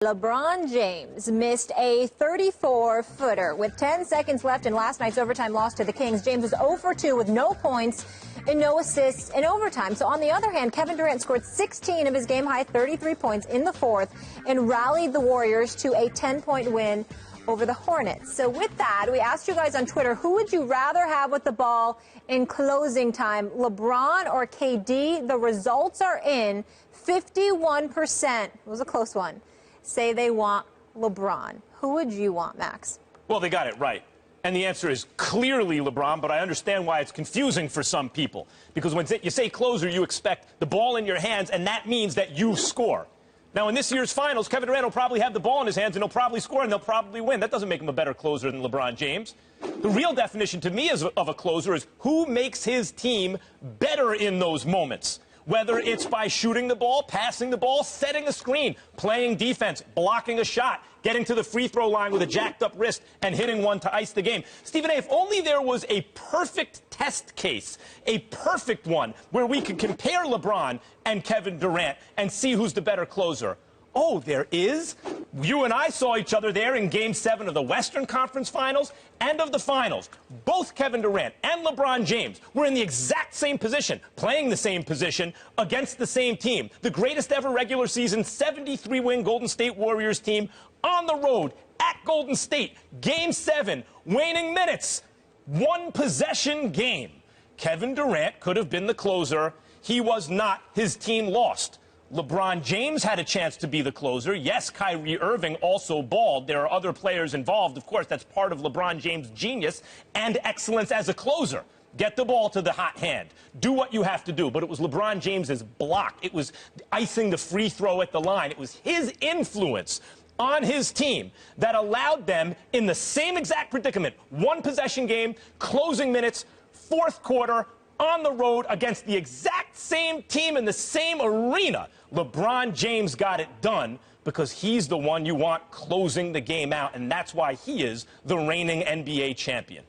LeBron James missed a 34-footer with 10 seconds left in last night's overtime loss to the Kings. James was 0 for 2 with no points and no assists in overtime. So on the other hand, Kevin Durant scored 16 of his game-high 33 points in the fourth and rallied the Warriors to a 10-point win over the Hornets. So with that, we asked you guys on Twitter, who would you rather have with the ball in closing time, LeBron or KD? The results are in. 51%, it was a close one, say they want LeBron. Who would you want, Max? Well, they got it right. And the answer is clearly LeBron, but I understand why it's confusing for some people. Because when you say closer, you expect the ball in your hands, and that means that you score. Now, in this year's finals, Kevin Durant will probably have the ball in his hands, and he'll probably score, and they'll probably win. That doesn't make him a better closer than LeBron James. The real definition to me of a closer is who makes his team better in those moments. Whether it's by shooting the ball, passing the ball, setting a screen, playing defense, blocking a shot, getting to the free throw line with a jacked up wrist and hitting one to ice the game. Stephen A., if only there was a perfect test case, a perfect one, where we could compare LeBron and Kevin Durant and see who's the better closer. Oh, there is? You and I saw each other there in Game 7 of the Western Conference Finals and of the Finals. Both Kevin Durant and LeBron James were in the exact same position, playing the same position against the same team. The greatest ever regular season 73-win Golden State Warriors team on the road at Golden State. Game 7, waning minutes, one-possession game. Kevin Durant could have been the closer. He was not. His team lost. LeBron James had a chance to be the closer. Yes, Kyrie Irving also balled. There are other players involved. Of course, that's part of LeBron James' genius and excellence as a closer. Get the ball to the hot hand. Do what you have to do. But it was LeBron James's block. It was icing the free throw at the line. It was his influence on his team that allowed them in the same exact predicament. One-possession game, closing minutes, fourth quarter, on the road against the exact same team in the same arena. LeBron James got it done because he's the one you want closing the game out, and that's why he is the reigning NBA champion.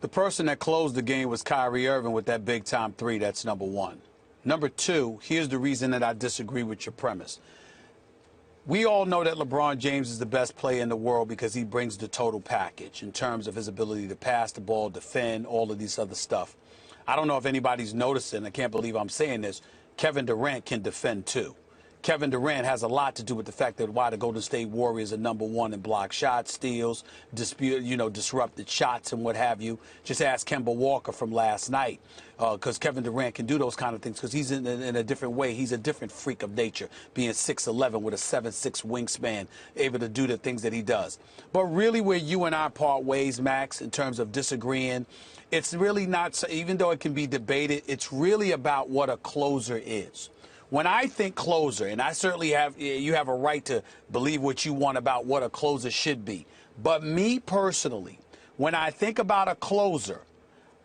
The person that closed the game was Kyrie Irving with that big-time three. That's number one. Number two, here's the reason that I disagree with your premise. We all know that LeBron James is the best player in the world because he brings the total package in terms of his ability to pass the ball, defend, all of this other stuff. I don't know if anybody's noticing, I can't believe I'm saying this, Kevin Durant can defend too. Kevin Durant has a lot to do with the fact that why the Golden State Warriors are #1 in block shots, steals, disrupted shots and what have you. Just ask Kemba Walker from last night because Kevin Durant can do those kind of things because he's in a different way. He's a different freak of nature, being 6'11" with a 7'6" wingspan, able to do the things that he does. But really where you and I part ways, Max, in terms of disagreeing, it's really not, even though it can be debated, it's really about what a closer is. When I think closer, and I certainly you have a right to believe what you want about what a closer should be. But me personally, when I think about a closer,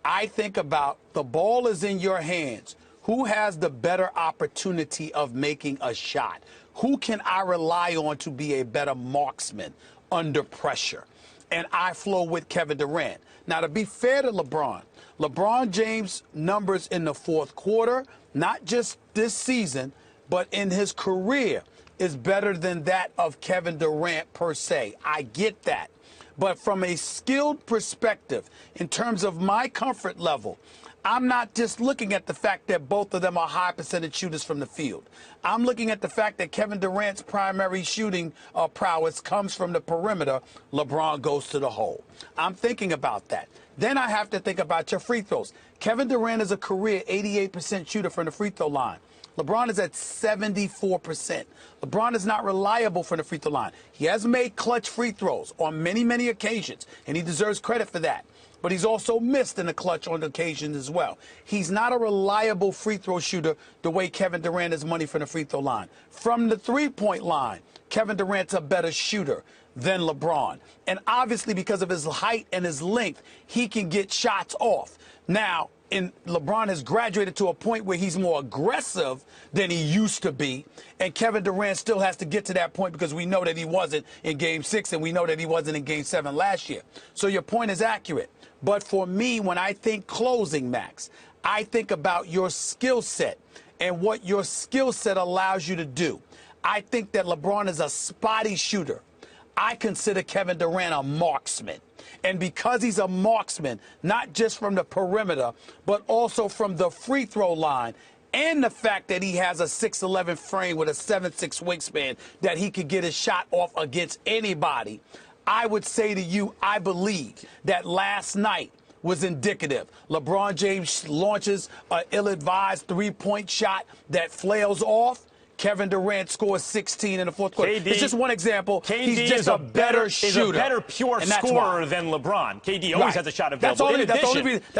I think about the ball is in your hands. Who has the better opportunity of making a shot? Who can I rely on to be a better marksman under pressure? And I flow with Kevin Durant. Now, to be fair to LeBron James' numbers in the fourth quarter, not just this season, but in his career, is better than that of Kevin Durant per se. I get that. But from a skilled perspective, in terms of my comfort level, I'm not just looking at the fact that both of them are high percentage shooters from the field. I'm looking at the fact that Kevin Durant's primary shooting prowess comes from the perimeter. LeBron goes to the hole. I'm thinking about that. Then I have to think about your free throws. Kevin Durant is a career 88% shooter from the free throw line. LeBron is at 74%. LeBron is not reliable from the free throw line. He has made clutch free throws on many, many occasions, and he deserves credit for that. But he's also missed in the clutch on occasions as well. He's not a reliable free throw shooter the way Kevin Durant is money from the free throw line. From the three-point line, Kevin Durant's a better shooter than LeBron. And obviously because of his height and his length, he can get shots off. Now, LeBron has graduated to a point where he's more aggressive than he used to be, and Kevin Durant still has to get to that point because we know that he wasn't in Game 6 and we know that he wasn't in Game 7 last year. So your point is accurate. But for me, when I think closing, Max, I think about your skill set and what your skill set allows you to do. I think that LeBron is a spotty shooter. I consider Kevin Durant a marksman. And because he's a marksman, not just from the perimeter, but also from the free throw line, and the fact that he has a 6'11 frame with a 7'6 wingspan, that he could get his shot off against anybody, I would say to you, I believe that last night was indicative. LeBron James launches an ill-advised three-point shot that flails off. Kevin Durant scores 16 in the fourth quarter. It's just one example. KD He's just a better shooter. Is a better pure scorer than LeBron. KD always has a shot available. That's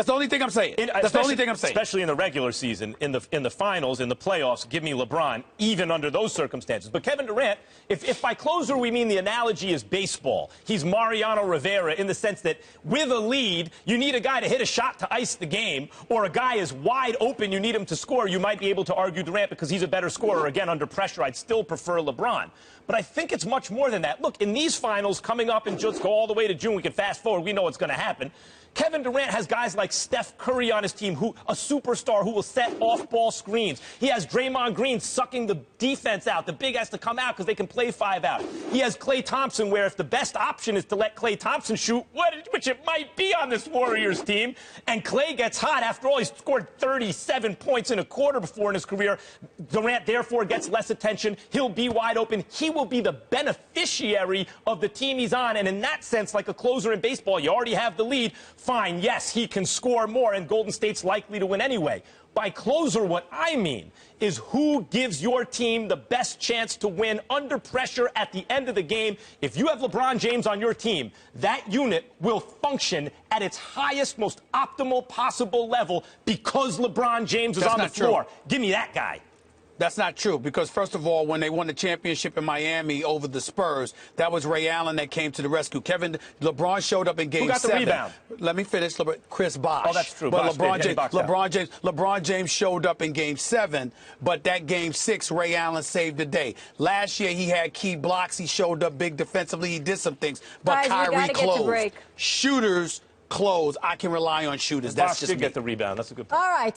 the only thing I'm saying. That's the only thing I'm saying. Especially in the regular season, in the finals, in the playoffs, give me LeBron, even under those circumstances. But Kevin Durant, if by closer we mean the analogy is baseball, he's Mariano Rivera in the sense that with a lead, you need a guy to hit a shot to ice the game, or a guy is wide open, you need him to score. You might be able to argue Durant because he's a better scorer. Again, under pressure, I'd still prefer LeBron. But I think it's much more than that. Look, in these finals coming up and just go all the way to June, we can fast forward. We know what's going to happen. Kevin Durant has guys like Steph Curry on his team, a superstar who will set off-ball screens. He has Draymond Green sucking the defense out. The big has to come out because they can play 5 out. He has Klay Thompson, where if the best option is to let Klay Thompson shoot, which it might be on this Warriors team, and Klay gets hot. After all, he's scored 37 points in a quarter before in his career. Durant, therefore, gets less attention. He'll be wide open. He will be the beneficiary of the team he's on. And in that sense, like a closer in baseball, you already have the lead. Fine, yes, he can score more, and Golden State's likely to win anyway. By closer, what I mean is who gives your team the best chance to win under pressure at the end of the game. If you have LeBron James on your team, that unit will function at its highest, most optimal possible level because LeBron James is on the floor. Give me that guy. That's not true, because first of all, when they won the championship in Miami over the Spurs, that was Ray Allen that came to the rescue. LeBron showed up in Game 7. Who got the rebound? Let me finish. Chris Bosh. Oh, that's true. But Bosh LeBron James showed up in Game 7, but that Game 6, Ray Allen saved the day. Last year, he had key blocks. He showed up big defensively. He did some things. But guys, Kyrie closed. break. Shooters close. I can rely on shooters. Bosh did get the rebound. That's a good point. All right.